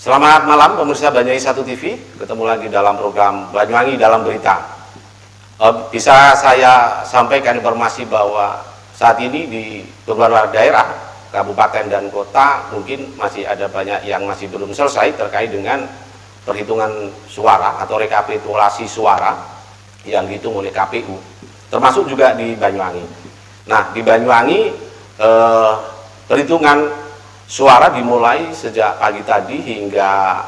Selamat malam pemirsa Banyuwangi 1 TV, ketemu lagi dalam program Banyuwangi dalam Berita. Bisa saya sampaikan informasi bahwa saat ini di beberapa daerah, kabupaten dan kota mungkin masih ada banyak yang masih belum selesai terkait dengan perhitungan suara atau rekapitulasi suara yang dihitung oleh KPU, termasuk juga di Banyuwangi. Nah, di Banyuwangi perhitungan suara dimulai sejak pagi tadi hingga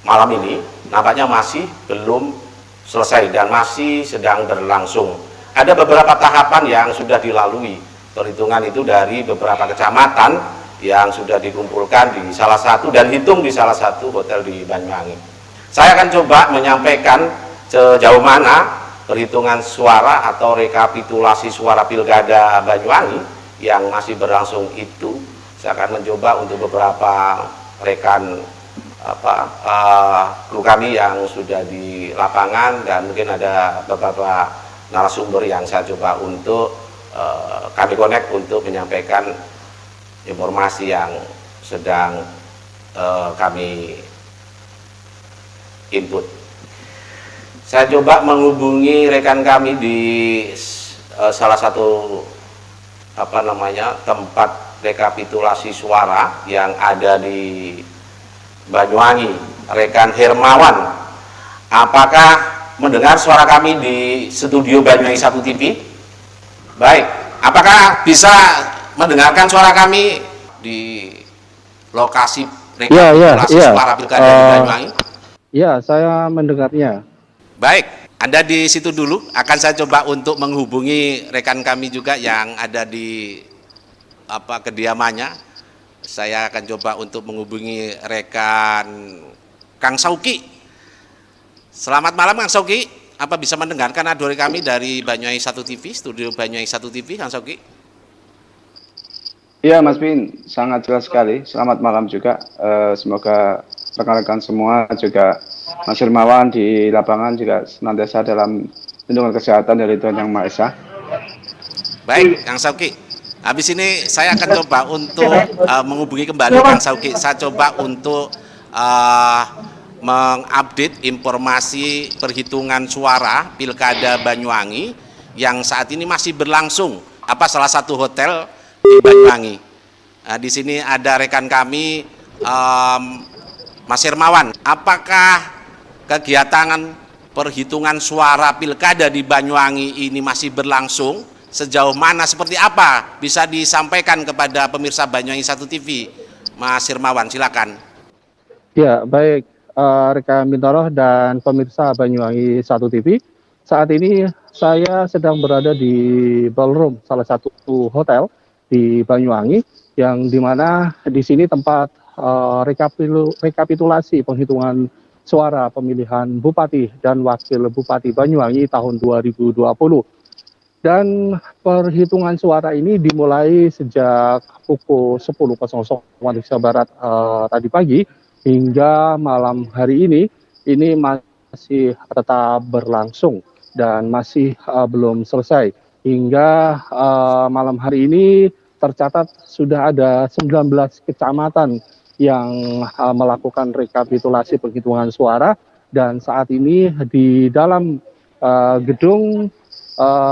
malam ini nampaknya masih belum selesai dan masih sedang berlangsung. Ada beberapa tahapan yang sudah dilalui perhitungan itu dari beberapa kecamatan yang sudah dikumpulkan di salah satu dan hitung di salah satu hotel di Banyuwangi. Saya akan coba menyampaikan sejauh mana perhitungan suara atau rekapitulasi suara Pilkada Banyuwangi yang masih berlangsung itu. Saya akan mencoba untuk beberapa rekan kru kami yang sudah di lapangan dan mungkin ada beberapa narasumber yang saya coba untuk kami connect untuk menyampaikan informasi yang sedang kami input. Saya coba menghubungi rekan kami di salah satu tempat rekapitulasi suara yang ada di Banyuwangi, rekan Hermawan. Apakah mendengar suara kami di studio Banyuwangi 1 TV? Baik, apakah bisa mendengarkan suara kami di lokasi rekapitulasi suara Pilkada di Banyuwangi? Ya, saya mendengarnya. Baik, Anda di situ dulu. Akan saya coba untuk menghubungi rekan kami juga yang ada di kediamannya. Saya akan coba untuk menghubungi rekan Kang Sauki. Selamat malam Kang Sauki. Apa bisa mendengarkan audio kami dari Banyuwangi 1 TV, studio Banyuwangi 1 TV, Kang Sauki? Iya Mas Bin, sangat jelas sekali. Selamat malam juga. Semoga rekan-rekan semua juga Mas Hermawan di lapangan juga senantiasa dalam lindungan kesehatan dari Tuhan Yang Maha Esa. Baik, Kang Sauki. Habis ini saya akan coba untuk menghubungi kembali Kang Sauki. Saya coba untuk mengupdate informasi perhitungan suara Pilkada Banyuwangi yang saat ini masih berlangsung. Salah satu hotel di Banyuwangi. Di sini ada rekan kami Mas Hermawan. Apakah kegiatan perhitungan suara Pilkada di Banyuwangi ini masih berlangsung? Sejauh mana, seperti apa bisa disampaikan kepada pemirsa Banyuwangi 1 TV, Mas Hermawan, silakan. Ya, baik rekan Bintoro dan pemirsa Banyuwangi 1 TV. Saat ini saya sedang berada di ballroom salah satu hotel di Banyuwangi, yang dimana di sini tempat rekapitulasi penghitungan suara pemilihan Bupati dan Wakil Bupati Banyuwangi tahun 2020. Dan perhitungan suara ini dimulai sejak pukul 10.00 waktu Indonesia Barat tadi pagi hingga malam hari ini masih tetap berlangsung dan masih belum selesai. Hingga malam hari ini tercatat sudah ada 19 kecamatan yang melakukan rekapitulasi penghitungan suara, dan saat ini di dalam gedung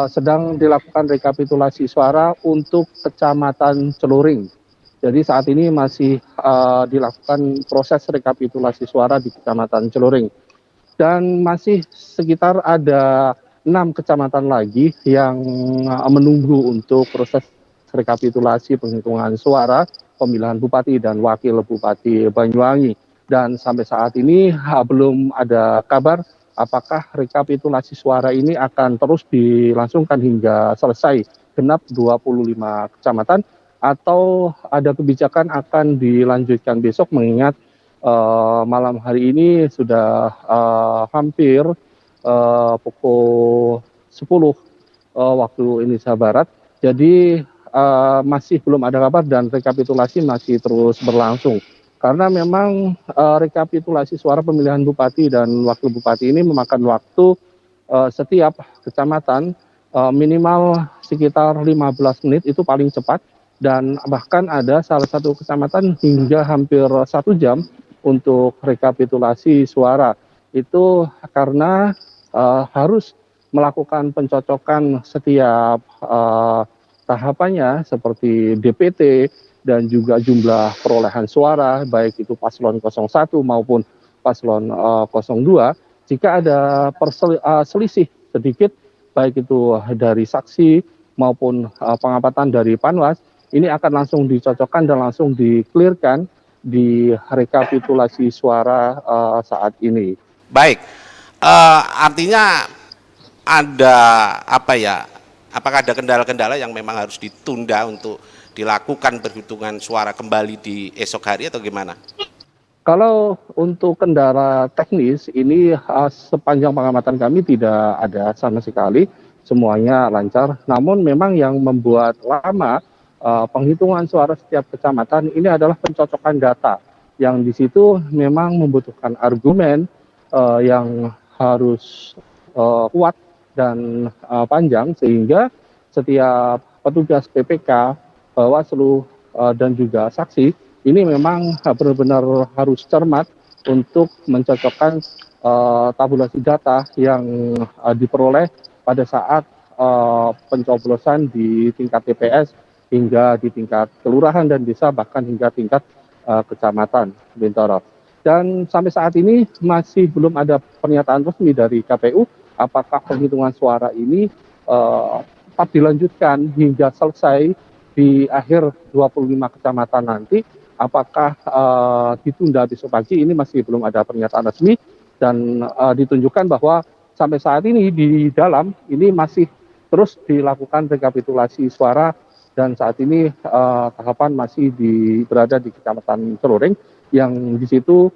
sedang dilakukan rekapitulasi suara untuk Kecamatan Celuring. Jadi saat ini masih dilakukan proses rekapitulasi suara di Kecamatan Celuring. Dan masih sekitar ada 6 kecamatan lagi yang menunggu untuk proses rekapitulasi penghitungan suara pemilihan Bupati dan Wakil Bupati Banyuwangi. Dan sampai saat ini belum ada kabar apakah rekapitulasi suara ini akan terus dilangsungkan hingga selesai genap 25 kecamatan atau ada kebijakan akan dilanjutkan besok, mengingat malam hari ini sudah hampir pukul 10 waktu Indonesia Barat. Jadi masih belum ada kabar dan rekapitulasi masih terus berlangsung. Karena memang rekapitulasi suara pemilihan Bupati dan Wakil Bupati ini memakan waktu setiap kecamatan minimal sekitar 15 menit, itu paling cepat. Dan bahkan ada salah satu kecamatan hingga hampir 1 jam untuk rekapitulasi suara. Itu karena harus melakukan pencocokan setiap tahapannya seperti DPT dan juga jumlah perolehan suara, baik itu paslon 01 maupun paslon 02. Jika ada selisih sedikit, baik itu dari saksi maupun pengamatan dari Panwas, ini akan langsung dicocokkan dan langsung di-clearkan di rekapitulasi suara saat ini. Baik, artinya ada apa ya? Apakah ada kendala-kendala yang memang harus ditunda untuk dilakukan perhitungan suara kembali di esok hari atau gimana? Kalau untuk kendala teknis ini sepanjang pengamatan kami tidak ada sama sekali, semuanya lancar. Namun memang yang membuat lama penghitungan suara setiap kecamatan ini adalah pencocokan data, yang di situ memang membutuhkan argumen yang harus kuat dan panjang, sehingga setiap petugas PPK, Bawaslu dan juga saksi ini memang benar-benar harus cermat untuk mencocokkan tabulasi data yang diperoleh pada saat pencoblosan di tingkat TPS hingga di tingkat kelurahan dan desa, bahkan hingga tingkat kecamatan, Bintoro. Dan sampai saat ini masih belum ada pernyataan resmi dari KPU apakah penghitungan suara ini tetap dilanjutkan hingga selesai di akhir 25 kecamatan nanti, apakah ditunda besok pagi. Ini masih belum ada pernyataan resmi, dan ditunjukkan bahwa sampai saat ini di dalam ini masih terus dilakukan rekapitulasi suara, dan saat ini tahapan masih berada di Kecamatan Celuring, yang di situ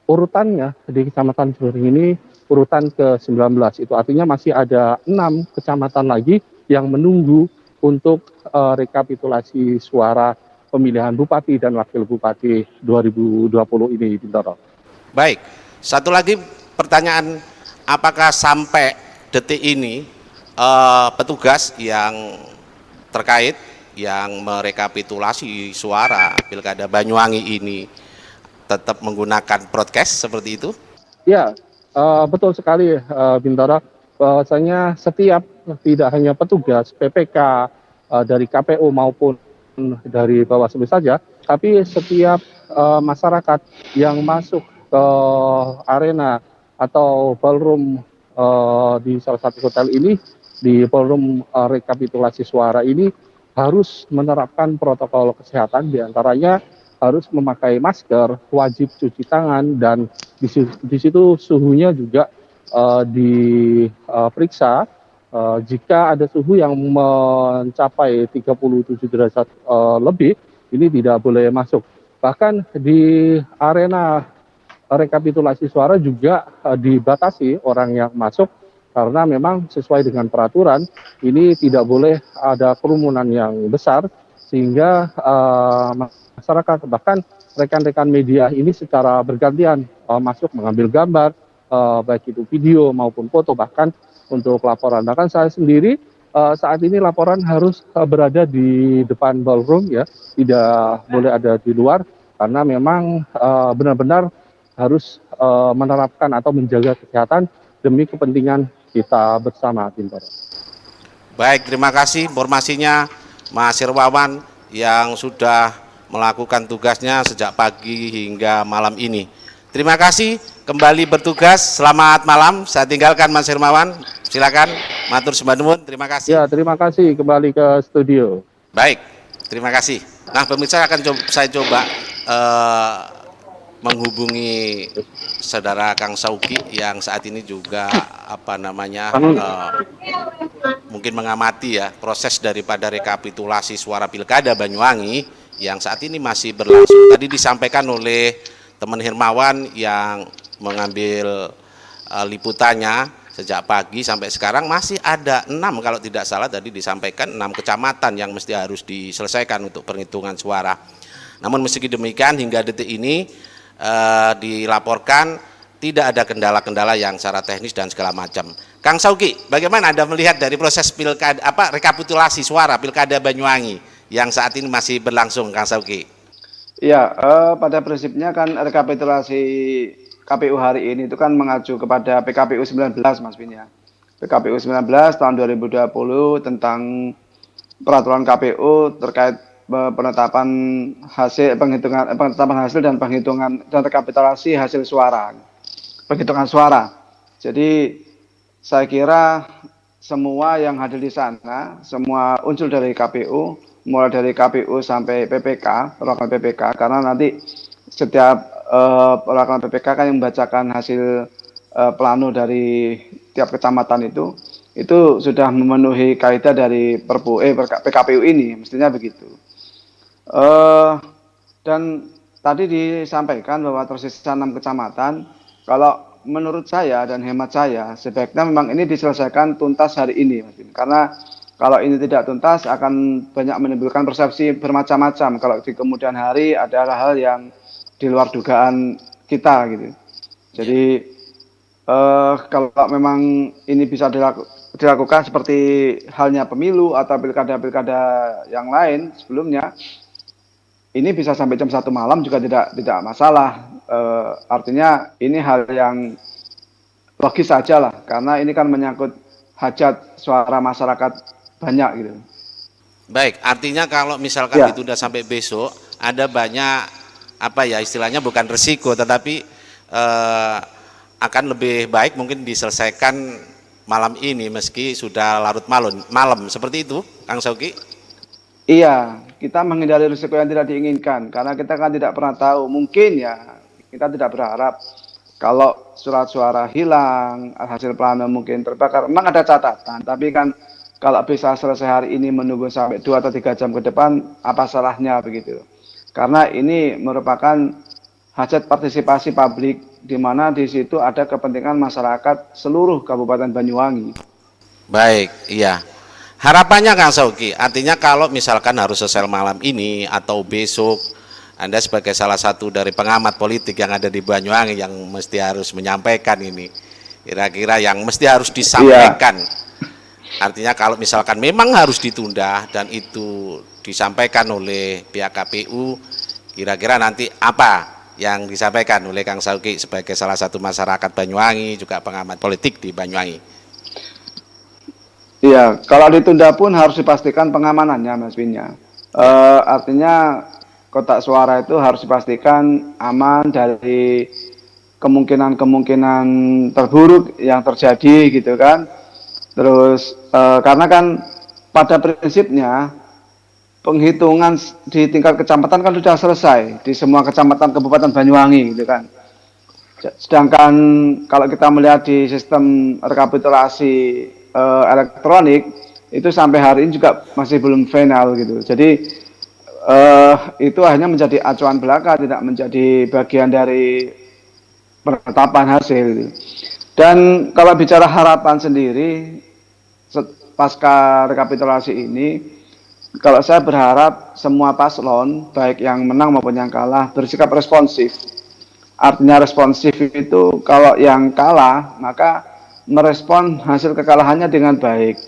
urutannya di Kecamatan Celuring ini urutan ke-19. Itu artinya masih ada 6 kecamatan lagi yang menunggu untuk rekapitulasi suara pemilihan Bupati dan Wakil Bupati 2020 ini, Bintoro. Baik, satu lagi pertanyaan, apakah sampai detik ini petugas yang terkait yang merekapitulasi suara Pilkada Banyuwangi ini tetap menggunakan broadcast seperti itu? Ya, betul sekali, Bintoro. Bahwasanya setiap, tidak hanya petugas PPK dari KPU maupun dari Bawaslu saja, tapi setiap masyarakat yang masuk ke arena atau ballroom di salah satu hotel ini, di ballroom rekapitulasi suara ini, harus menerapkan protokol kesehatan, diantaranya harus memakai masker, wajib cuci tangan, dan di situ suhunya juga diperiksa. Jika ada suhu yang mencapai 37 derajat lebih, ini tidak boleh masuk. Bahkan di arena rekapitulasi suara juga dibatasi orang yang masuk, karena memang sesuai dengan peraturan ini tidak boleh ada kerumunan yang besar, sehingga masyarakat bahkan rekan-rekan media ini secara bergantian masuk mengambil gambar, baik itu video maupun foto, bahkan untuk laporan. Bahkan saya sendiri saat ini laporan harus berada di depan ballroom, ya, tidak boleh ada di luar, karena memang benar-benar harus menerapkan atau menjaga kesehatan demi kepentingan kita bersama, Bintoro. Baik, terima kasih informasinya Mas Hermawan yang sudah melakukan tugasnya sejak pagi hingga malam ini. Terima kasih, kembali bertugas. Selamat malam. Saya tinggalkan Mas Hermawan. Silakan, matur sembah nuwun. Terima kasih. Ya, terima kasih, kembali ke studio. Baik, terima kasih. Nah, pemirsa, saya coba menghubungi saudara Kang Sauki yang saat ini juga mungkin mengamati ya proses daripada rekapitulasi suara Pilkada Banyuwangi yang saat ini masih berlangsung. Tadi disampaikan oleh teman Hermawan yang mengambil liputannya sejak pagi sampai sekarang masih ada 6, kalau tidak salah tadi disampaikan 6 kecamatan yang mesti harus diselesaikan untuk perhitungan suara. Namun meski demikian hingga detik ini dilaporkan tidak ada kendala-kendala yang secara teknis dan segala macam. Kang Sauki, bagaimana Anda melihat dari proses rekapitulasi suara Pilkada Banyuwangi yang saat ini masih berlangsung, Kang Sauki? Ya, pada prinsipnya kan rekapitulasi KPU hari ini itu kan mengacu kepada PKPU 19 Mas Vin ya. PKPU 19 tahun 2020 tentang peraturan KPU terkait penetapan hasil penetapan hasil dan penghitungan dan rekapitulasi hasil suara, penghitungan suara. Jadi saya kira semua yang hadir di sana, semua unsur dari KPU, mulai dari KPU sampai PPK, perwakilan PPK, karena nanti setiap perwakilan PPK kan yang membacakan hasil plano dari tiap kecamatan itu sudah memenuhi kaidah dari Perpu PKPU ini, mestinya begitu. Dan tadi disampaikan bahwa tersisa 6 kecamatan, kalau menurut saya dan hemat saya, sebaiknya memang ini diselesaikan tuntas hari ini, Mas Bin. Karena kalau ini tidak tuntas akan banyak menimbulkan persepsi bermacam-macam. Kalau di kemudian hari ada hal-hal yang di luar dugaan kita gitu. Jadi kalau memang ini bisa dilakukan seperti halnya pemilu atau pilkada-pilkada yang lain sebelumnya, ini bisa sampai jam 1 malam juga tidak masalah. Artinya ini hal yang logis saja lah, karena ini kan menyangkut hajat suara masyarakat banyak gitu. Baik, artinya kalau misalkan Ya, ditunda sampai besok, ada banyak apa ya istilahnya bukan resiko, tetapi akan lebih baik mungkin diselesaikan malam ini meski sudah larut malam seperti itu, Kang Sauki. iya, kita menghindari risiko yang tidak diinginkan, karena kita kan tidak pernah tahu. Mungkin ya, kita tidak berharap kalau surat suara hilang, hasil plano mungkin terbakar. Memang ada catatan, tapi kan kalau bisa selesai hari ini menunggu sampai 2 atau 3 jam ke depan, apa salahnya begitu. Karena ini merupakan hajat partisipasi publik, di mana di situ ada kepentingan masyarakat seluruh Kabupaten Banyuwangi. Baik, iya. Harapannya Kang Sauki, artinya kalau misalkan harus selesai malam ini atau besok, Anda sebagai salah satu dari pengamat politik yang ada di Banyuwangi yang mesti harus menyampaikan ini, kira-kira yang mesti harus disampaikan. Artinya kalau misalkan memang harus ditunda dan itu disampaikan oleh pihak KPU, kira-kira nanti apa yang disampaikan oleh Kang Sauki sebagai salah satu masyarakat Banyuwangi, juga pengamat politik di Banyuwangi. Iya, kalau ditunda pun harus dipastikan pengamanannya, Mas Winya. Artinya kotak suara itu harus dipastikan aman dari kemungkinan-kemungkinan terburuk yang terjadi gitu kan. Terus karena kan pada prinsipnya penghitungan di tingkat kecamatan kan sudah selesai di semua kecamatan Kabupaten Banyuwangi gitu kan. Sedangkan kalau kita melihat di sistem rekapitulasi elektronik itu sampai hari ini juga masih belum final gitu. Jadi itu hanya menjadi acuan belaka, tidak menjadi bagian dari penetapan hasil gitu. Dan kalau bicara harapan sendiri pasca rekapitulasi ini, kalau saya berharap semua paslon baik yang menang maupun yang kalah bersikap responsif. Artinya responsif itu kalau yang kalah maka merespon hasil kekalahannya dengan baik.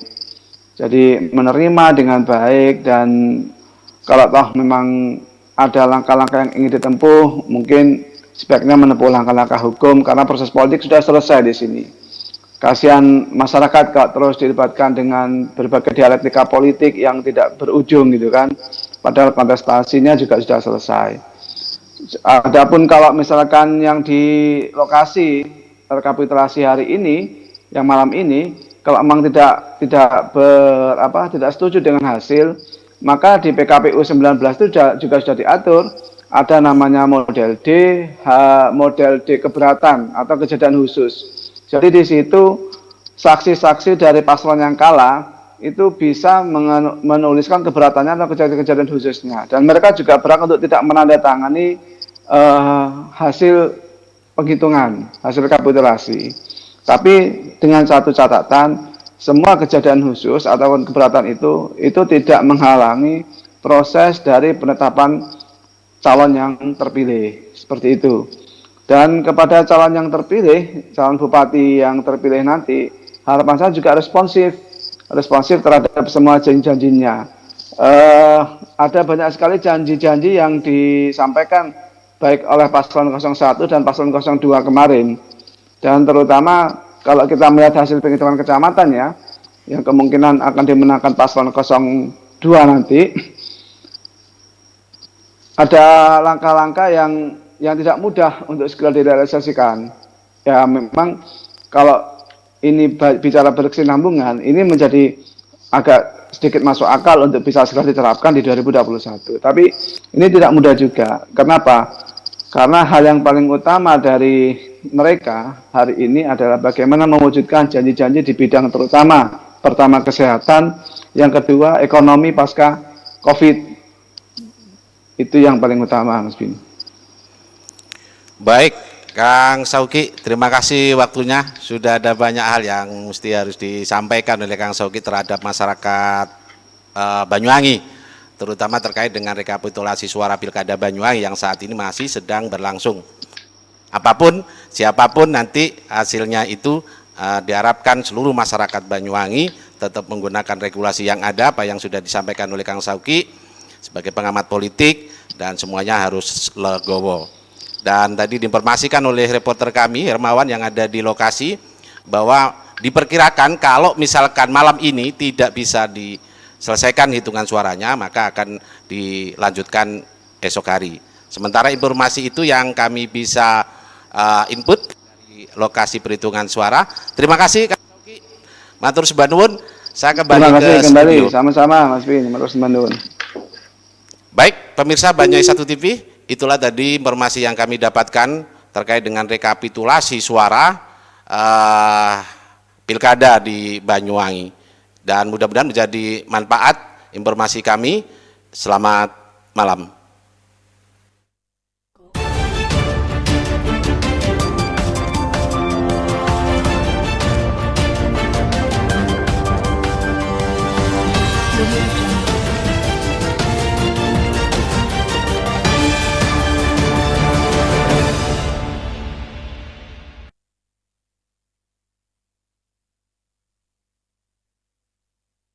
Jadi menerima dengan baik, dan kalau toh memang ada langkah-langkah yang ingin ditempuh, mungkin sebaiknya menempuh langkah-langkah hukum karena proses politik sudah selesai di sini. Kasihan masyarakat kalau terus dilibatkan dengan berbagai dialektika politik yang tidak berujung gitu kan. Padahal kontestasinya juga sudah selesai. Adapun kalau misalkan yang di lokasi rekapitulasi hari ini, yang malam ini, kalau memang tidak setuju dengan hasil, maka di PKPU 19 itu juga sudah diatur ada namanya model D keberatan atau kejadian khusus. Jadi di situ saksi-saksi dari paslon yang kalah itu bisa menuliskan keberatannya atau kejadian-kejadian khususnya, dan mereka juga berhak untuk tidak menandatangani hasil penghitungan, hasil rekapitulasi. Tapi dengan satu catatan, semua kejadian khusus ataupun keberatan itu tidak menghalangi proses dari penetapan calon yang terpilih, seperti itu. Dan kepada calon yang terpilih, calon bupati yang terpilih nanti, harapan saya juga responsif terhadap semua janji-janjinya. ada banyak sekali janji-janji yang disampaikan baik oleh paslon 01 dan paslon 02 kemarin. Dan terutama kalau kita melihat hasil penghitungan kecamatan ya, yang kemungkinan akan dimenangkan paslon 02 nanti, ada langkah-langkah yang tidak mudah untuk segera direalisasikan. Ya memang kalau ini bicara berkesinambungan, ini menjadi agak sedikit masuk akal untuk bisa segera diterapkan di 2021. Tapi ini tidak mudah juga. Kenapa? Karena hal yang paling utama dari mereka hari ini adalah bagaimana mewujudkan janji-janji di bidang terutama. Pertama kesehatan, yang kedua ekonomi pasca COVID. Itu yang paling utama, Mas Bin. Baik, Kang Sauki, terima kasih waktunya. Sudah ada banyak hal yang mesti harus disampaikan oleh Kang Sauki terhadap masyarakat Banyuwangi, terutama terkait dengan rekapitulasi suara Pilkada Banyuwangi yang saat ini masih sedang berlangsung. Apapun, siapapun nanti hasilnya itu diharapkan seluruh masyarakat Banyuwangi tetap menggunakan regulasi yang ada, apa yang sudah disampaikan oleh Kang Sauki sebagai pengamat politik, dan semuanya harus legowo. Dan tadi diinformasikan oleh reporter kami Hermawan yang ada di lokasi bahwa diperkirakan kalau misalkan malam ini tidak bisa diselesaikan hitungan suaranya, maka akan dilanjutkan esok hari. Sementara informasi itu yang kami bisa input dari lokasi perhitungan suara. Terima kasih Kang Sauki. Matur sebanun. Saya kembali ke studio. Sama-sama Mas Bin, matur sebanun. Baik, pemirsa Banyuwangi 1 TV, itulah tadi informasi yang kami dapatkan terkait dengan rekapitulasi suara Pilkada di Banyuwangi. Dan mudah-mudahan menjadi manfaat informasi kami. Selamat malam.